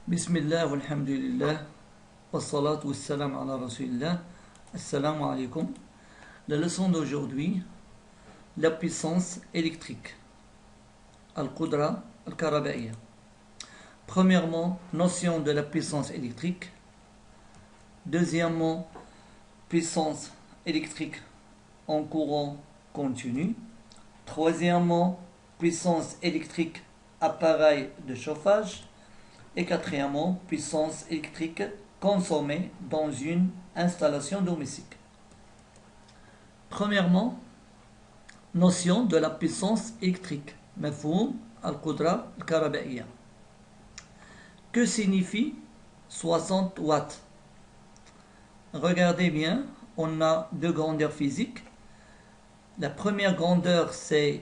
Bismillah, walhamdulillah, wassalatu wassalam ala rasulillah, assalamu alaikum. La leçon d'aujourd'hui, la puissance électrique, al-Qudra al-Karaba'iyya. Premièrement, notion de la puissance électrique. Deuxièmement, puissance électrique en courant continu. Troisièmement, puissance électrique appareil de chauffage. Et quatrièmement, puissance électrique consommée dans une installation domestique. Premièrement, notion de la puissance électrique. Mafhoum al-Qudra al-Karaba'iyya. Que signifie 60 watts? Regardez bien, on a deux grandeurs physiques. La première grandeur, c'est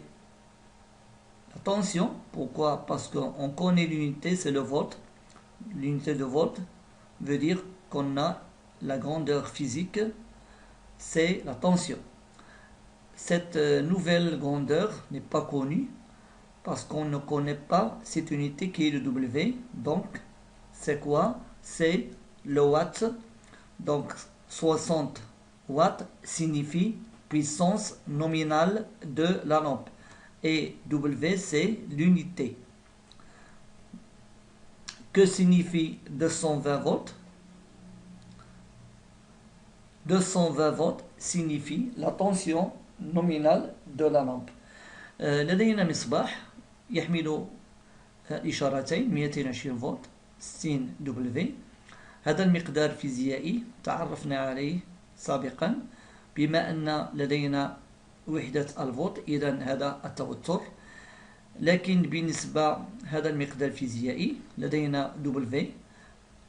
la tension. Pourquoi? Parce qu'on connaît l'unité, c'est le volt. L'unité de volt veut dire qu'on a la grandeur physique, c'est la tension. Cette nouvelle grandeur n'est pas connue parce qu'on ne connaît pas cette unité qui est le W. Donc, c'est quoi? C'est le watt. Donc, 60 watts signifie puissance nominale de la lampe. Et W, c'est l'unité. Que signifie 220 volts? 220 volts signifie la tension nominale de la lampe. لدينا مصباح يحمل إشارتين 220 فولت 60 دبليو. هذا المقدار فيزيائي تعرفنا عليه سابقا. بما أن لدينا وحدة الفولت، إذن هذا التوتر. لكن بالنسبة هذا المقدار الفيزيائي لدينا W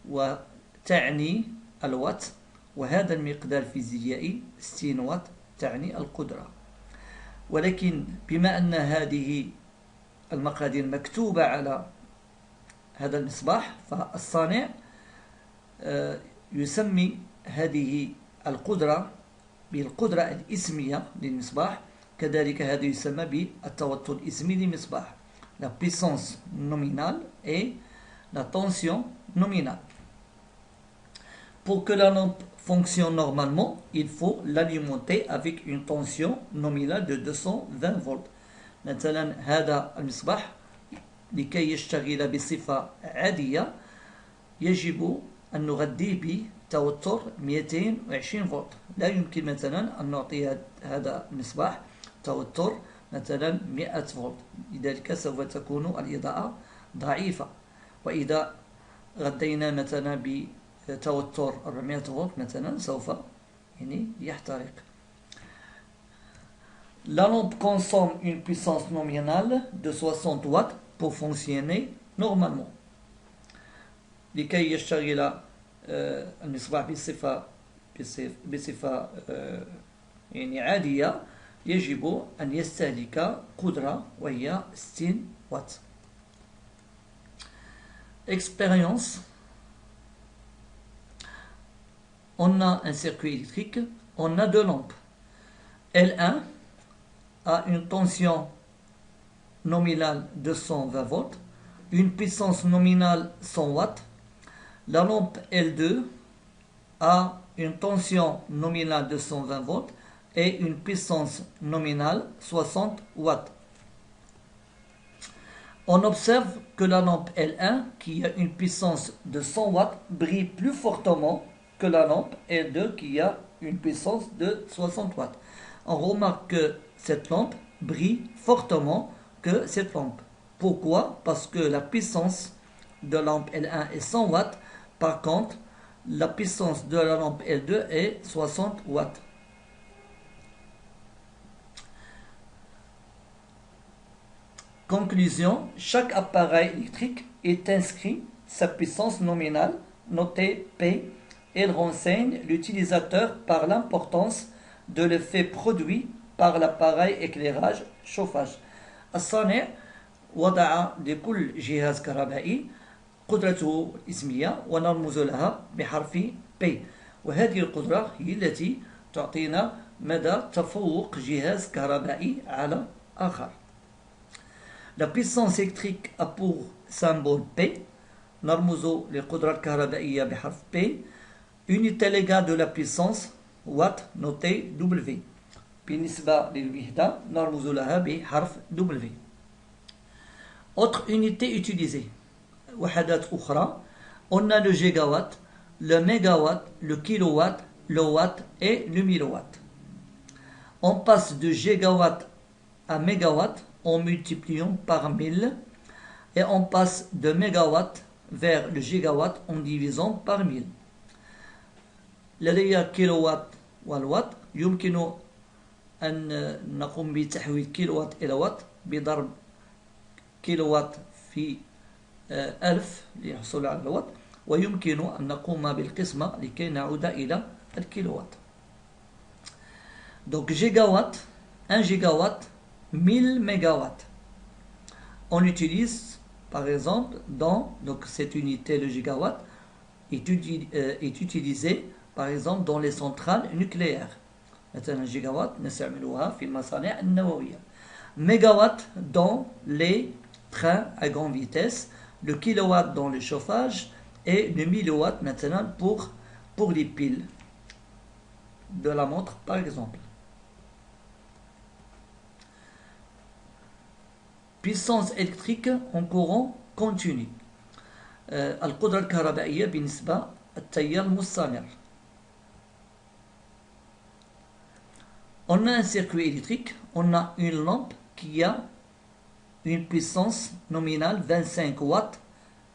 وتعني الوات، وهذا المقدار الفيزيائي 60 وات تعني القدرة. ولكن بما أن هذه المقادير مكتوبة على هذا المصباح، فالصانع يسمي هذه القدرة بالقدرة الإسمية للمصباح. كذلك هذا يسمى بالتوتر الإسمي للمصباح. La puissance nominale et la tension nominale. Pour que la lampe fonctionne normalement, il faut l'alimenter avec une tension nominale de 220 volts. مثلا هذا المصباح لكي يشتغل بصفة عادية يجب أن نغذيه بتوتر 220 فولت. لا يمكن مثلا أن نعطي هذا المصباح توتر مثلا 100 فولت، لذلك سوف تكون الإضاءة ضعيفة. وإذا غذينا مثلا بتوتر 400 فولت مثلا سوف يحترق. La lampe consomme une puissance nominale de 60 watts pour fonctionner normalement. لكي يشتغل المصباح بصفة عادية يجب أن يستهلك قدرة وهي 60 watts. Expérience. On a un circuit électrique, on a deux lampes. L1 a une tension nominale de 120 volts, une puissance nominale 100 watts. La lampe L2 a une tension nominale de 120 volts et une puissance nominale 60 watts. On observe que la lampe L1, qui a une puissance de 100 watts, brille plus fortement que la lampe L2, qui a une puissance de 60 watts. On remarque que cette lampe brille fortement que cette lampe. Pourquoi? Parce que la puissance de la lampe L1 est 100 watts. Par contre, la puissance de la lampe L2 est 60 watts. Conclusion, chaque appareil électrique est inscrit sa puissance nominale, notée P. Elle renseigne l'utilisateur par l'importance de l'effet produit par l'appareil éclairage chauffage. الصانع وضع لكل جهاز كهربائي قدرته الإسمية ونرمز لها بحرف P، وهذه القدرة هي التي تعطينا مدى تفوق جهاز كهربائي على آخر. La puissance électrique a pour symbole P. نرمز للقدرة الكهربائية بحرف P. Unité légale de la puissance watt notée W. بالنسبة للوحدة نرمز لها بحرف W. Autre unité utilisée. وحدات أخرى. On a le gigawatt, le mégawatt, le kilowatt, le watt et le milliwatt. On passe de gigawatt à mégawatt en multipliant par 1000 et on passe de mégawatt vers le gigawatt en divisant par 1000. لدي كيلووات والوات يمكن أن نقوم بتحويل كيلووات إلى وات بضرب كيلووات في 1000 للحصول على الوات ويمكن أن نقوم بالقسمة لكي نعود إلى الكيلووات. Donc gigawatt, 1 gigawatt, 1000 mégawatts. On l'utilise par exemple dans donc cette unité, le gigawatt est utilisé par exemple dans les centrales nucléaires. مثلا gigawatt نستعملها في المصانع النووية. Mégawatt dans les trains à grande vitesse, le kilowatt dans le chauffage et le milliwatt maintenant pour les piles de la montre par exemple. Puissance électrique en courant continu. القدرة الكهربائية بالنسبة التيار المستمر. On a un circuit électrique, on a une lampe qui a une puissance nominale 25 watts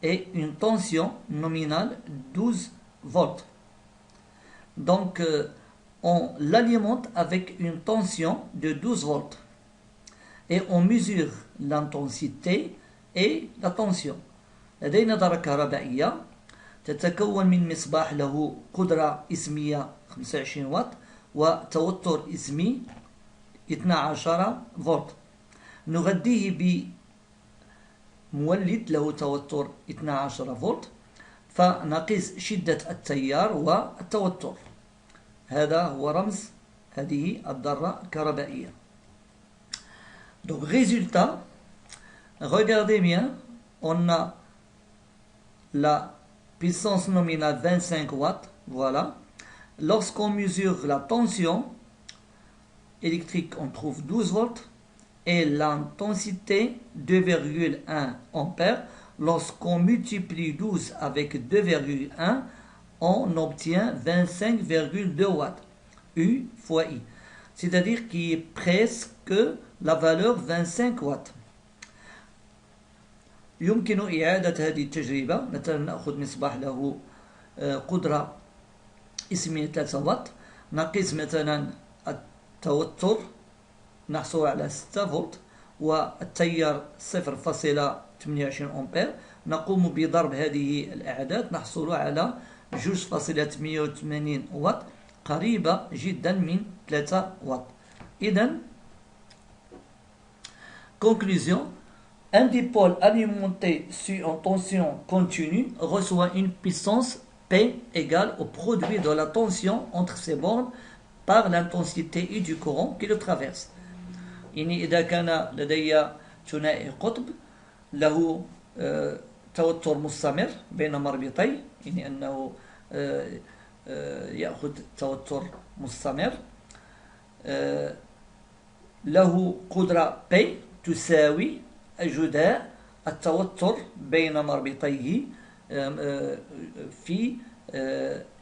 et une tension nominale 12 volts. Donc on l'alimente avec une tension de 12 volts et on mesure l'intensité et la tension. لدينا دارة كهربائية تتكون من مصباح له قدرة اسمية 25 واط وتوتر اسمي 12 فولت. نغذيه بمولد له توتر 12 فولت فنقيس شدة التيار والتوتر. هذا هو رمز هذه الذرة الكهربائية. Donc résultat, regardez bien, on a la puissance nominale 25 watts, voilà. Lorsqu'on mesure la tension électrique, on trouve 12 volts et l'intensité 2,1 ampères. Lorsqu'on multiplie 12 avec 2,1, on obtient 25,2 watts, U fois I. C'est-à-dire qu'il est presque la valeur 25 watts. يمكن إعادة هذه التجربة. مثلا نأخذ مصباح له قدرة اسمية 3 واط، نقيس مثلا التوتر نحصل على 6 فولت والتيار 0.28 أمبير. نقوم بضرب هذه الأعداد نحصل على 2.88 واط، قريبة جدا من 3 واط. إذن conclusion, un dipôle alimenté sur une tension continue reçoit une puissance P égale au produit de la tension entre ses bornes par l'intensité I du courant qui le traverse. يعني إذا كان لدي ثنائي قطب له توتر مستمر بين مربطي، يعني أنه يأخذ توتر مستمر، له قدرة P تساوي جداء التوتر بين مربطيه في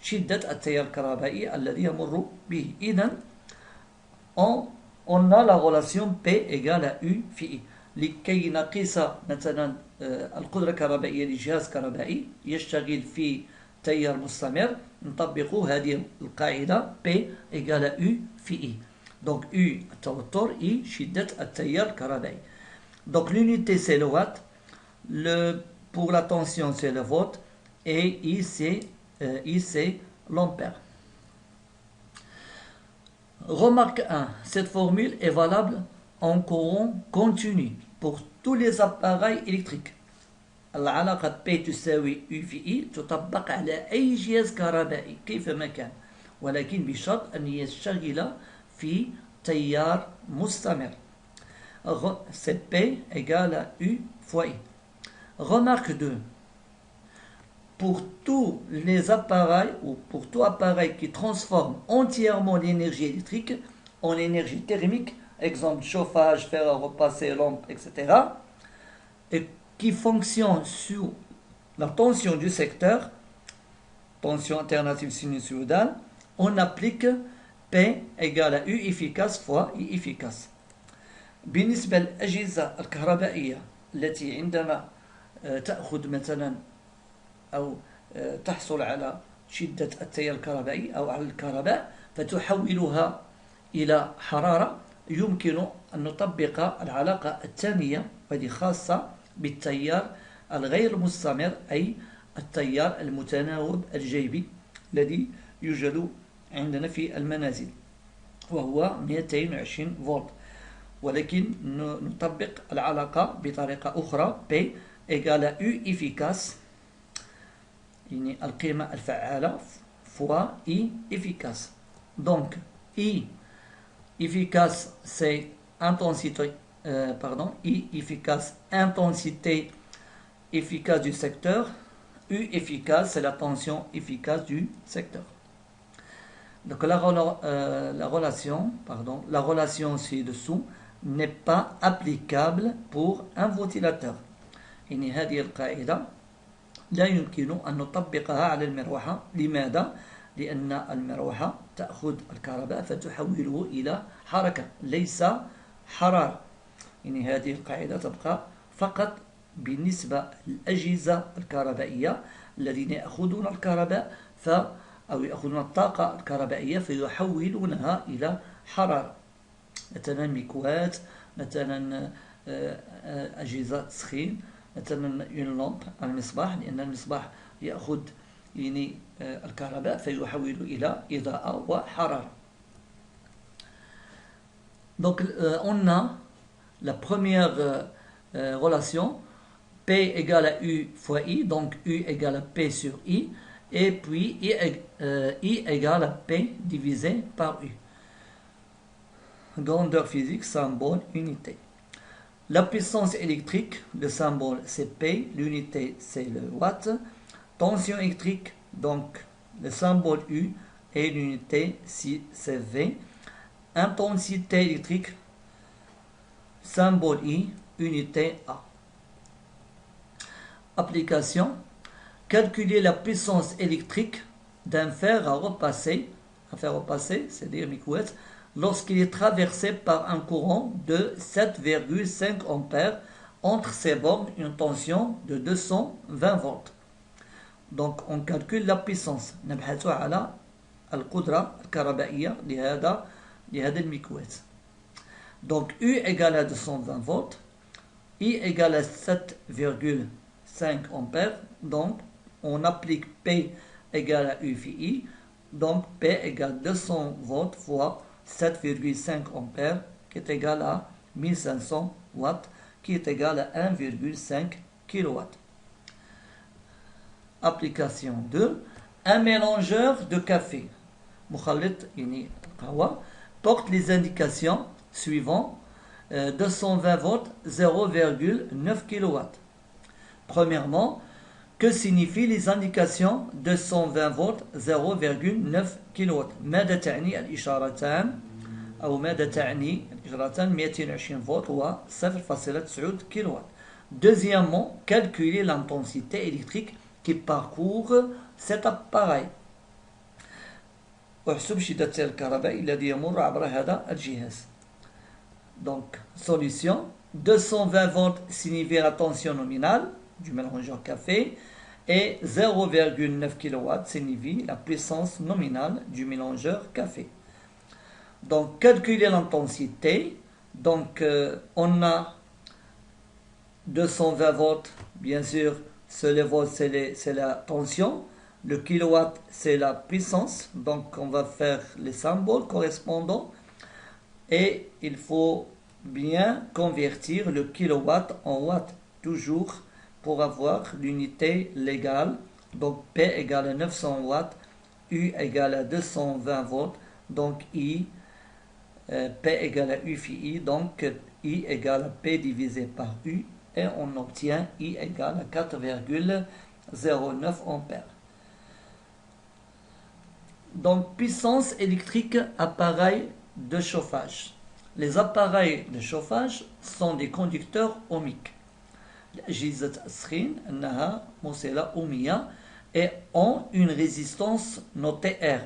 شدة التيار الكهربائي الذي يمر به. إذن on a la relation P égale à U في I. لكي نقيس مثلا القدرة الكهربائية لجهاز كهربائي يشتغل في تيار مستمر نطبق هذه القاعدة P égale à U في I. Donc U التوتر، I شدة التيار الكهربائي. Donc l'unité c'est le watt, pour la tension c'est le volt et I c'est l'ampère. Remarque 1, cette formule est valable en courant continu pour tous les appareils électriques. العلاقة P تساوي U في I تطبق على أي جهاز كهربائي كيفما كان، ولكن بشرط أن يشتغل في تيار مستمر. C'est P égale à U fois I. Remarque 2. pour tous les appareils ou pour tout appareil qui transforme entièrement l'énergie électrique en énergie thermique, exemple chauffage, fer à repasser, lampe, etc., et qui fonctionne sur la tension du secteur, tension alternative sinusoïdale, on applique P égale à U efficace fois I efficace. بالنسبة للأجهزة الكهربائية التي عندما تأخذ مثلا أو تحصل على شدة التيار الكهربائي أو على الكهرباء فتحولها إلى حرارة، يمكن أن نطبق العلاقة الثانية وهذه خاصة بالتيار الغير مستمر، أي التيار المتناوب الجيبي الذي يوجد عندنا في المنازل وهو 220 فولت، ولكن نطبق العلاقة بطريقة أخرى P égale U efficace، يعني القيمة الفعالة fois I efficace. Donc I efficace c'est intensité, I efficace intensité efficace du secteur, U efficace c'est la tension efficace du secteur. Donc la relation ci-dessous n'est pas applicable pour un ventilateur. يعني هذه القاعدة لا يمكن أن نطبقها على المروحة. لماذا؟ لأن المروحة تأخذ الكهرباء فتحوله إلى حركة ليس حرارة. يعني هذه القاعدة تبقى فقط بالنسبة للأجهزة الكهربائية الذين يأخذون الكهرباء أو يأخذون الطاقة الكهربائية فيحولونها إلى حرارة، مثلا مكواة، مثلا أجهزة تسخين، مثلا لامب المصباح، لأن المصباح يأخذ يعني الكهرباء فيحول إلى إضاءة وحرارة. Donc on a la première relation P égale à U fois I, donc U égale à P sur I, et puis I égale à P divisé par U. Grandeur physique, symbole, unité. La puissance électrique, le symbole c'est P, l'unité c'est le watt. Tension électrique, donc le symbole U et l'unité c'est V. Intensité électrique, symbole I, unité A. Application: calculer la puissance électrique d'un fer à repasser, c'est-à-dire microwatts, lorsqu'il est traversé par un courant de 7,5 ampères entre ses bornes, une tension de 220 volts. Donc on calcule la puissance. نبحث على القدرة الكهربائية لهذا الميكرووات. Donc U égale à 220 volts, I égale à 7,5 ampères. Donc on applique P égale à U phi I. Donc P égale 200 volts fois 7,5 ampères qui est égal à 1500 watts qui est égal à 1,5 kW. Application 2. Un mélangeur de café مخلط يعني القهوة porte les indications suivantes: 220 volts 0,9 kW. Premièrement, que signifient les indications 220 volts 0,9 kW؟ ماذا تعني الإشارتان أو ماذا تعني الإشارتان 220 فولت و 0,9 kW؟ Deuxièmement, calculer l'intensité électrique qui parcourt cet appareil. احسب شدة التيار الكهربائي الذي يمر عبر هذا الجهاز. Donc, solution: 220 volts signifie la tension nominale du mélangeur café et 0,9 kW signifie la puissance nominale du mélangeur café. Donc, calculer l'intensité. Donc, on a 220 volts, bien sûr, les volts, c'est la tension. Le kilowatt, c'est la puissance. Donc, on va faire les symboles correspondants. Et il faut bien convertir le kilowatt en watt, toujours pour avoir l'unité légale. Donc, P égale à 900 watts, U égale à 220 volts. Donc, P égale à U phi I. Donc, I égale à P divisé par U. Et on obtient I égale à 4,5 0,9 ampères. Donc, puissance électrique, appareil de chauffage. Les appareils de chauffage sont des conducteurs ohmiques. الأجهزة التسخين أنها موصلة أومية et ont une résistance notée R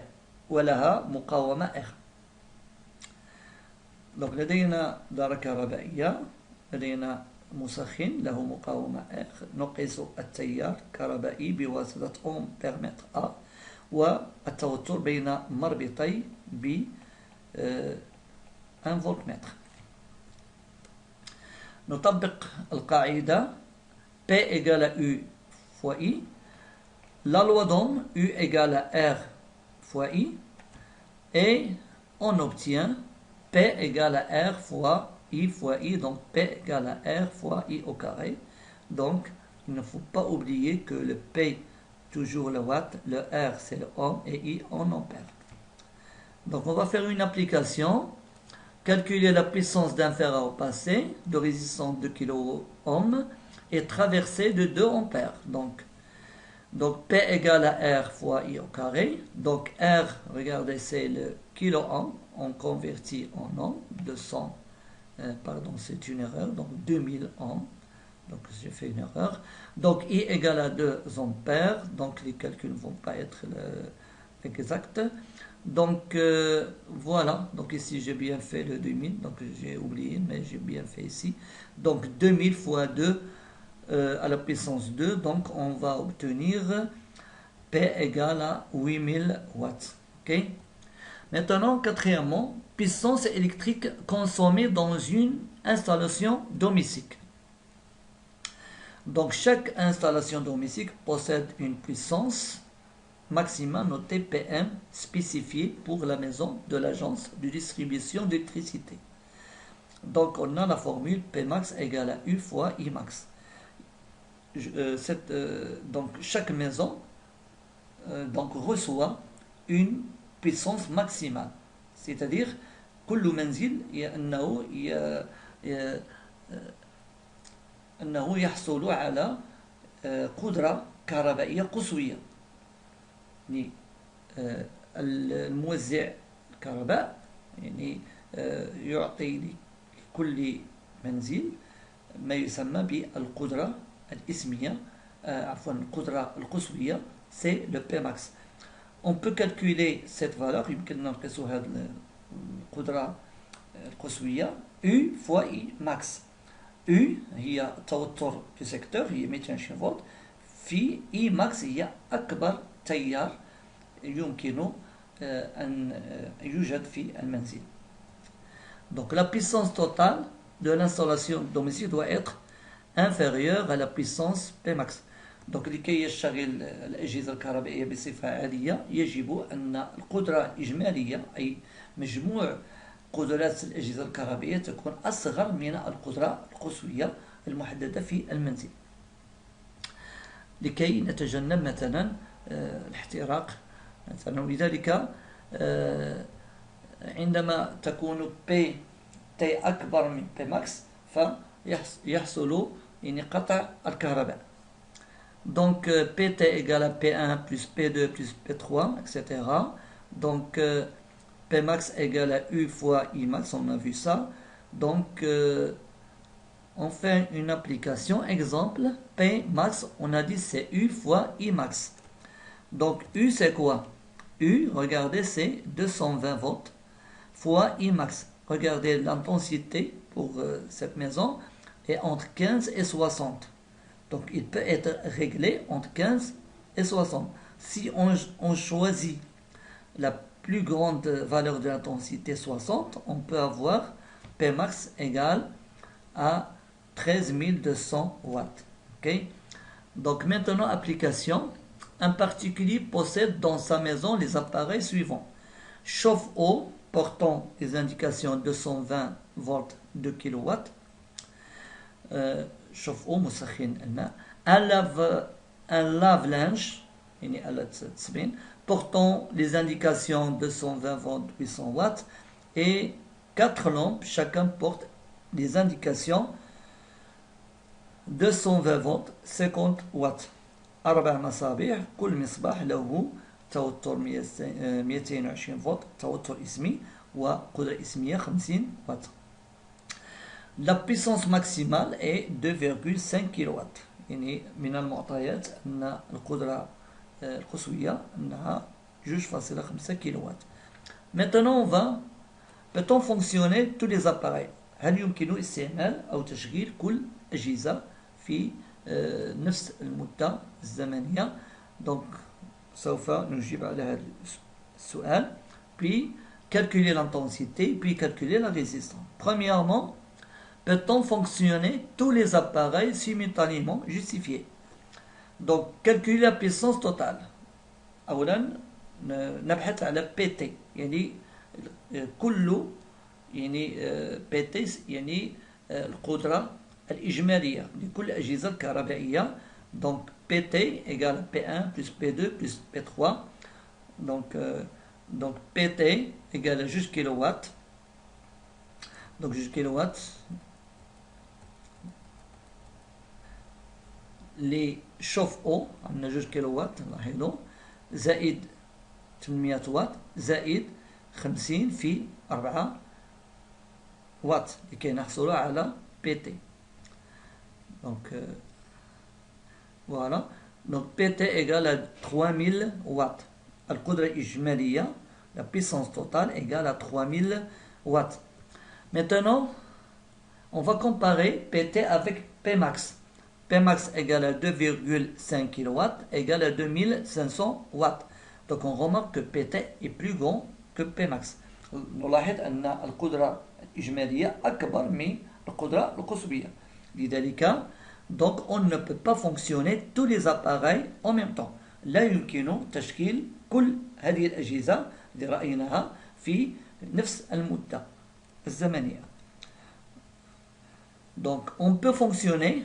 ولها مقاومة R. Donc لدينا دارة كهربائية، لدينا مسخن له مقاومة R، نقيس التيار الكهربائي بواسطة أوم بير متر A، والتوتر بين مربطي ب 1 فولت متر. نطبق القاعدة P égale à U fois I. La loi d'Ohm, U égale à R fois I. Et on obtient P égale à R fois I fois I. Donc P égale à R fois I au carré. Donc il ne faut pas oublier que le P, toujours le watt, le R c'est le ohm et I en ampère. Donc on va faire une application. Calculer la puissance d'un fer à repasser de résistance de kilo-ohm et traversée de 2 ampères. Donc P égale à R fois I au carré. Donc R, regardez, c'est le kilo-ohm. On convertit en ohm. 200, pardon, c'est une erreur. Donc 2000 ohms. Donc j'ai fait une erreur. Donc I égale à 2 ampères. Donc les calculs ne vont pas être exacts. Donc voilà, donc ici j'ai bien fait le 2000, donc j'ai oublié, mais j'ai bien fait ici. Donc 2000 fois 2 à la puissance 2, donc on va obtenir P égale à 8000 watts. Ok. Maintenant, quatrièmement, puissance électrique consommée dans une installation domestique. Donc chaque installation domestique possède une puissance maximum noté PM spécifié pour la maison de l'agence de distribution d'électricité. Donc on a la formule Pmax égale à U fois Imax. Donc chaque maison donc reçoit une puissance maximale, c'est-à-dire كل منزل أنه يحصل على قدرة كهربائية قصوية. يعني الموزع الكهرباء يعني يعطي لكل منزل ما يسمى بالقدرة الإسمية، عفوا القدرة القصوية، c'est le Pmax. On peut calculer cette valeur، يمكننا نقيسوا هذه القدرة القصوية U fois I max. U هي التوتر في سيكتور، هي 220 فولت، في I max هي أكبر تيار يمكن أن يوجد في المنزل. Donc la puissance totale de l'installation domestique doit être inférieure à la puissance Pmax. Donc لكي يشتغل الأجهزة الكهربائية بصفة عادية يجب أن القدرة الإجمالية أي مجموع قدرات الأجهزة الكهربائية تكون أصغر من القدرة القصوية المحددة في المنزل لكي نتجنب مثلا الاحتراق مثلا. ولذلك عندما تكون بي تي أكبر من بي ماكس فيحصل يعني قطع الكهرباء. Donc Pt égale à P1 plus P2 plus P3, etc. Donc Pmax égale à U fois Imax, on a vu ça. Donc on fait une application. Exemple, Pmax, on a dit c'est U fois Imax. Donc U c'est quoi? U, regardez, c'est 220 volts fois Imax. Regardez, l'intensité pour cette maison est entre 15 et 60. Donc il peut être réglé entre 15 et 60. Si on choisit la plus grande valeur de l'intensité 60, on peut avoir Pmax égale à 13 200 watts. Okay? Donc maintenant, application. Un particulier possède dans sa maison les appareils suivants. Chauffe-eau portant les indications 220 volts 2 kW. chauffe-eau مسخن الماء. Un lave-linge يعني آلة تسبين portant les indications 220 volts 800 watts et 4 lampes, chacun porte les indications 220 volts 50 watts. 4 مصابيح، كل مصباح له توتر 220 فولت توتر اسمي وقدرة اسمية 50 واtt. La puissance maximale est 2,5 kW. يعني من المعطيات أن القدرة القصوية أنها 2,5 kW. Maintenant peut-on fonctionner tous les appareils؟ هل يمكن استعمال أو تشغيل كل أجهزة في نفس المدة الزمنية؟ Donc سوف نجيب على هذا السؤال. Puis calculer l'intensité, puis calculer la résistance. Premièrement, peut-on fonctionner tous les appareils simultanément? Justifié. Donc calculer la puissance totale. أولا نبحث على PT، يعني كل يعني PT يعني القدرة الإجمالية لكل الأجهزة الكهربائية. Donc PT égale P1 plus P2 plus P3. Donc PT égale 12 kW. Donc 12 kW. Les chauffe-eau عندنا 2 كيلو وات لاحظوا زائد 800 واط زائد 50 في 4 واط لكي نحصل على PT. Donc voilà. Donc PT égale à 3000 watts. القدرة الإجمالية la puissance totale égale à 3000 watts. Maintenant on va comparer PT avec Pmax. Pmax égale à 2,5 kW égale à 2500 watts. Donc on remarque que PT est plus grand que Pmax. نلاحظ أن القدرة الإجمالية أكبر من القدرة القصوية. لذلك donc on ne peut pas fonctionner tous les appareils en même temps. لا يمكن تشكيل كل هذه الأجهزة اللي رأيناها في نفس المدة الزمنية. Donc on peut fonctionner.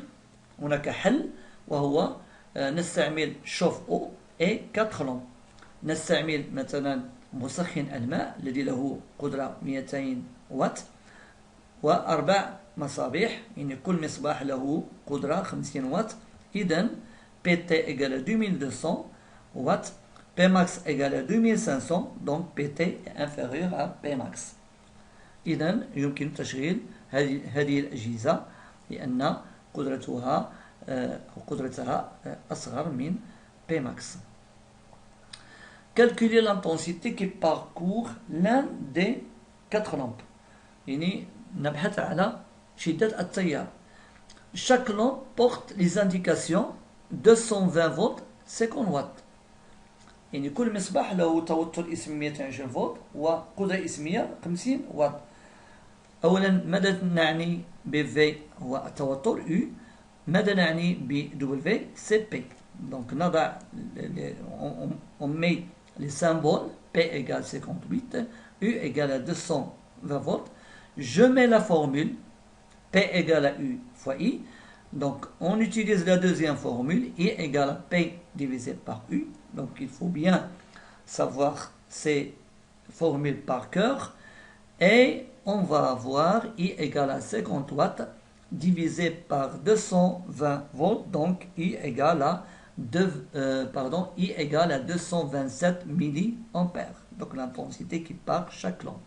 هناك حل وهو نستعمل chauffe-eau et 4 lampes. نستعمل مثلا مسخن الماء الذي له قدرة 200 واط و4 مصابيح، يعني كل مصباح له قدرة 50 واط. إذن PT égale 2200 watts, Pmax égale 2500, donc PT est inférieur à Pmax. إذن يمكن تشغيل هذه الأجهزة لأن قدرتها أصغر من Pmax. Calculer l'intensité qui parcourt l'un des 4 lampes. يعني نبحث على شدة التيار. Chaque lampe porte les indications 220 volts 50 watts. يعني كل مصباح له توتر اسمي 220 فولت وقدرة اسمية 50 واط. أولا ماذا نعني ب V هو التوتر U، ماذا نعني ب W c'est P. Donc on met les symboles P égale 58, U égale à 220 volts. Je mets la formule P égale à U fois I. Donc on utilise la deuxième formule I égale à P divisé par U. Donc il faut bien savoir ces formules par cœur. Et on va avoir I égale à 50 watts divisé par 220 volts. Donc I égale à I égale à 227 milliampères. Donc l'intensité qui part chaque lampe.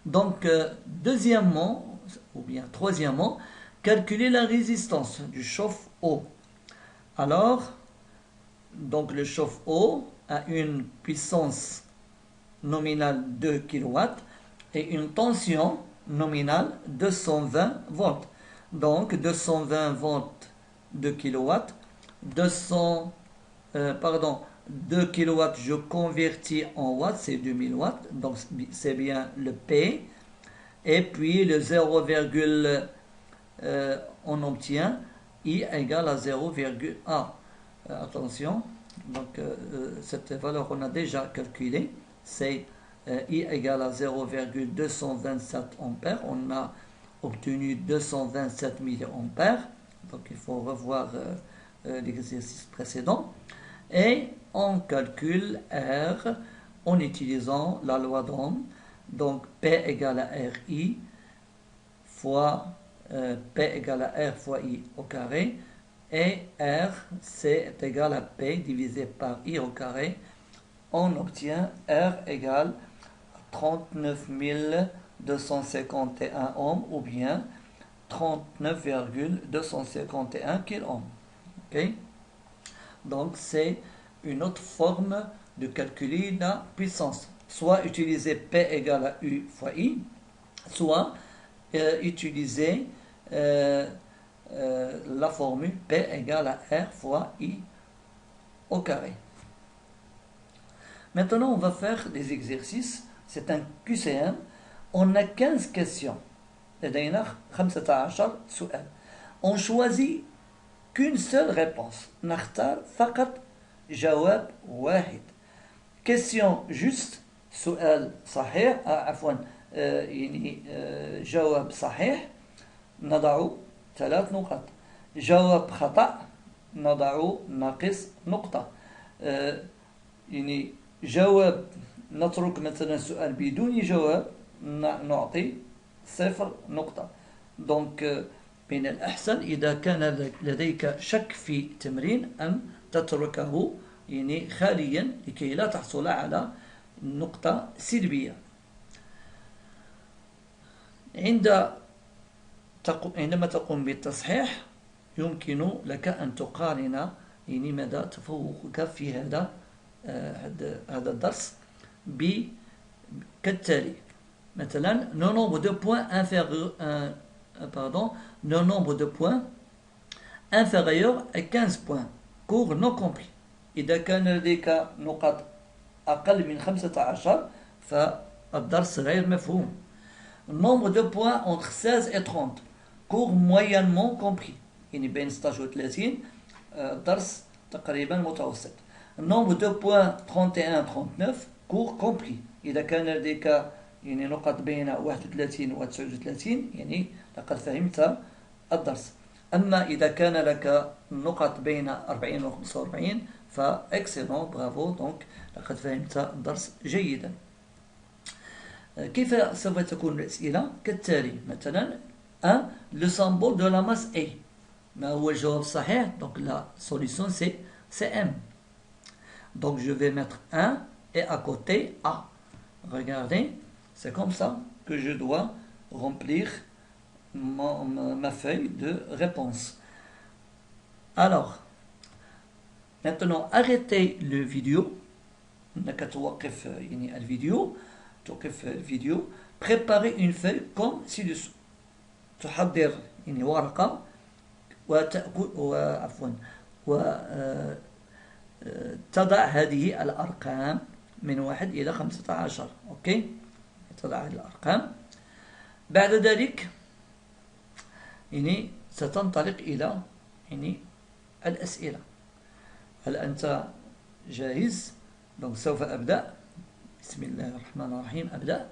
Donc deuxièmement, ou bien troisièmement, calculer la résistance du chauffe-eau. Alors, donc le chauffe-eau a une puissance nominale 2 kW et une tension nominale 220 volts. Donc 220 volts 2 kW, 2 kW je convertis en watts, c'est 2000 watts, donc c'est bien le P. Et puis le 0, on obtient I égale à 0,1. Attention, donc cette valeur on a déjà calculé, c'est I égale à 0,227 ampères. On a obtenu 227 milliampères, donc il faut revoir l'exercice précédent. Et on calcule R en utilisant la loi d'Ohm. Donc P égale à RI fois P égale à R fois I au carré. et R, c'est égal à P divisé par I au carré, on obtient R égale 39 251 ohms ou bien 39,251 kOhms. Okay? Donc c'est une autre forme de calculer la puissance. Soit utiliser P égale à U fois I, soit utiliser la formule P égale à R fois I au carré. Maintenant, on va faire des exercices. C'est un QCM. On a 15 questions. On choisit qu'une seule réponse. نختار فقط جواب واحد. Question juste. سؤال صحيح. عفوا يعني جواب صحيح. نضع 3 نقط. جواب خطأ. نضع ناقص نقطة. يعني جواب نترك مثلا سؤال بدون جواب نعطي 0 نقطة. دونك من الأحسن إذا كان لديك شك في تمرين أن تتركه يعني خاليا لكي لا تحصل على نقطة سلبية. عندما تقوم بالتصحيح يمكن لك أن تقارن يعني مدى تفوقك في هذا الدرس كالتالي. مثلا le nombre de points inférieur à 15 points cours non compris. إذا كان لديك نقاط أقل من 15 فالدرس غير مفهوم. Nombre de points entre 16 et 30 cours moyennement compris. يعني بين 16 و 30 درس تقريبا متوسط. Nombre de points 31-39 cours compris. إذا كان لديك يعني نقط بين 31 و 39 يعني لقد فهمت الدرس. أما إذا كان لك نقط بين 40 و 45 فإكسلون برافو. دونك لقد فهمت الدرس جيدا. كيف سوف تكون الأسئلة؟ كالتالي. مثلا 1. Le symbole de la masse A. ما هو الجواب الصحيح؟ Donc la solution c'est M. Donc je vais mettre 1 et à côté A. Regardez, c'est comme ça que je dois remplir ma feuille de réponse. Alors, maintenant arrêtez le vidéo. توقف يعني الفيديو. توقف الفيديو. Préparez une feuille comme ci-dessous. تحضر يعني ورقة تضع هذه الأرقام من 1 إلى 15. أوكي؟ تضع هذه الأرقام. بعد ذلك يعني ستنطلق إلى يعني الأسئلة. هل أنت جاهز؟ donc سوف أبدأ. بسم الله الرحمن الرحيم. أبدأ.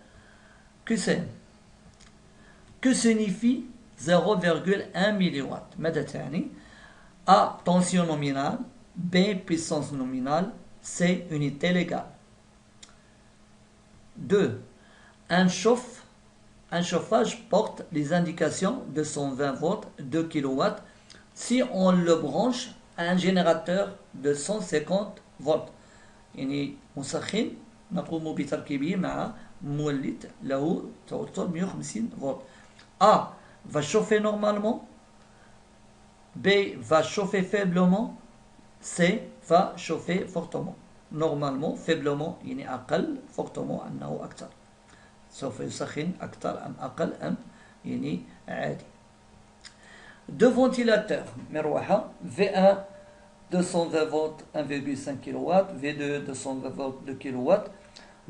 Que signifie 0,1 milliwatt? ماذا تعني؟ A. Tension nominale. B. Puissance nominale. C. Unité légale. 2. Un chauffage porte les indications de 120 volts, 2 kW si on le branche à un générateur de 150 volts. يعني مسخن نقوم بتركيبه مع مولد له توتر 150 volts. A va chauffer normalement. B va chauffer faiblement. C va chauffer fortement. Normalement, faiblement يعني أقل, fortement أنه أكثر. سوف يسخن أكثر أم أقل أم يعني عادي. Deux ventilateurs مروحة V1 220 volts 1,5 kW, V2 220 volts 2 kW.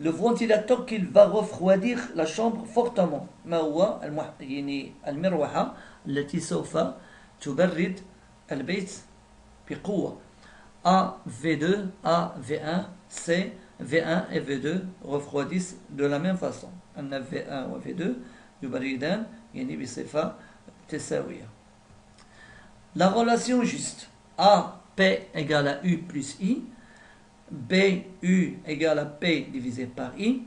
Le ventilateur qui va refroidir la chambre fortement. ما هو يعني المروحة التي سوف تبرد البيت بقوة. A V2, A V1, C V1 et V2 refroidissent de la même façon. أن V1 و V2 يبردان يعني بصفة تساوية. La relation juste. A P égale à U plus I. B U égale à P divisé par I.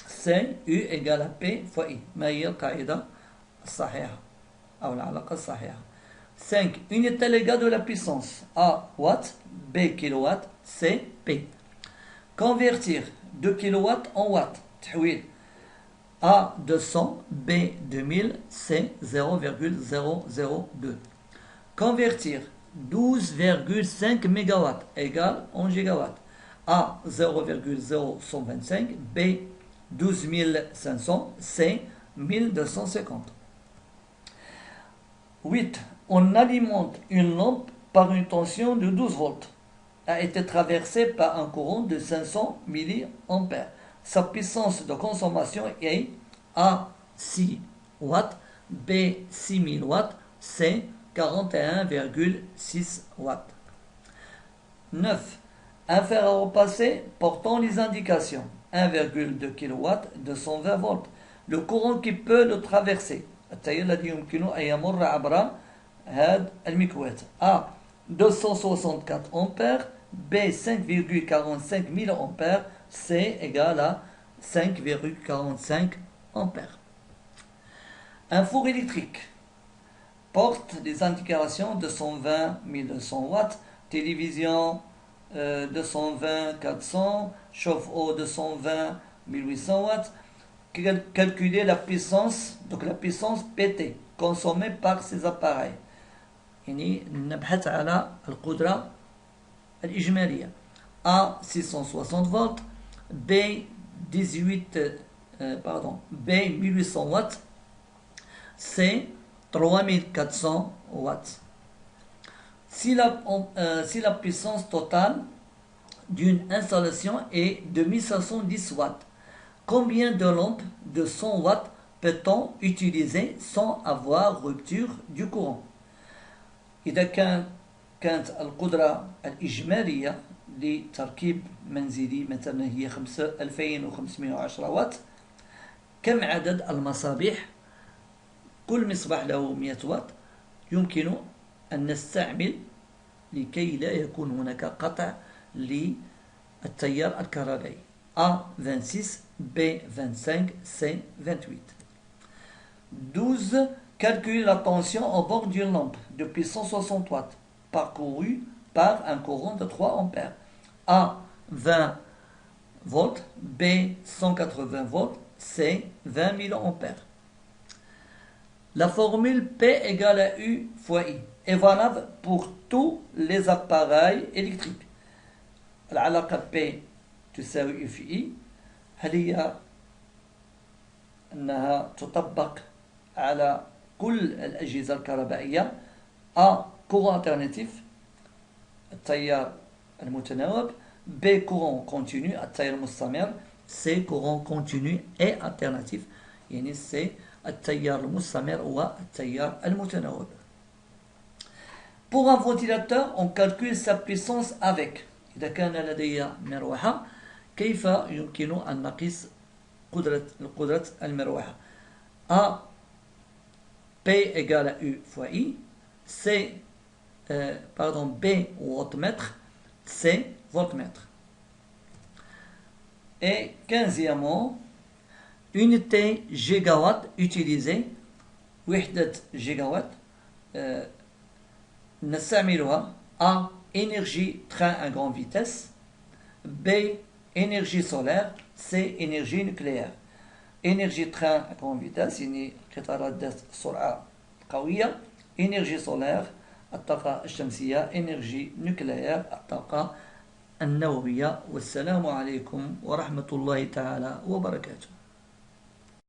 C U égale à P fois I. ما هي القاعدة الصحيحة أو العلاقة الصحيحة؟ 5. Unité légale de la puissance. A, watt. B, kilowatt. C, P. Convertir 2 kilowatts en watts. تحويل. A, 200. B, 2000. C, 0,002. Convertir 12,5 mégawatts égale 1 gigawatt. A, 0,0125. B, 12500. C, 1250. 8. On alimente une lampe par une tension de 12 volts. A été traversée par un courant de 500 mA. Sa puissance de consommation est A, 6 watts. B, 6000 watts. C, 41,6 watts. 9. Un fer à repasser portant les indications 1,2 kW, 220 volts. Le courant qui peut le traverser. التيار الذي يمكن أن يمر عبر هذا المكواة. A, 264 ampères. B, 5,45 mA. C égale à 5,45 ampères. Un four électrique porte des indications 220 1200 watts, télévision 220 400, chauffe-eau 220 1800 watts. Calculer la puissance, donc la puissance PT consommée par ces appareils. يعني نبحث على القدرة الإجمالية. A, 660 volts. B, 1800 watts. C, 3400 watts. Si la puissance totale d'une installation est de 1510 watts, combien de lampes de 100 watts peut-on utiliser sans avoir rupture du courant؟ إذا كانت القدرة الإجمالية لتركيب منزلي مثلا هي 2510 واط، كم عدد المصابيح؟ كل مصباح له 100 واط يمكن أن نستعمل لكي لا يكون هناك قطع للتيار الكهربائي. A, 26. B, 25. C, 28. 12. Calculer la tension au bord d'une lampe de puissance 60 watts parcourue par un courant de 3 ampères. A, 20 volts. B, 180 volts. C, 20 000 ampères. La formule P égale à U fois I est valable pour tous les appareils électriques. العلاقة P تساوي U في I هل هي أنها تطبق على كل الأجهزة الكهربائية؟ A, courant alternatif التيار المتناوب. B, courant continu التيار المستمر. C, courant continu et alternatif يعني C التيار المستمر والتيار المتناوب. Pour un ventilateur, on calcule sa puissance avec. إذا كان لدي مروحة كيف يمكن أن نقيس قدرة المروحة؟ A, P égale à U fois I. C, B, voltmètre. C, voltmètre. Et 15e, unité gigawatt utilisée. وحدة جيجاوات نستعملها. A, énergie train à grande vitesse. B, énergie solaire. C, énergie nucléaire. énergie train à grande vitesse يعني قطارات ذات سرعة قوية. énergie solaire الطاقة الشمسية. énergie nucléaire الطاقة النووية. والسلام عليكم ورحمة الله تعالى وبركاته.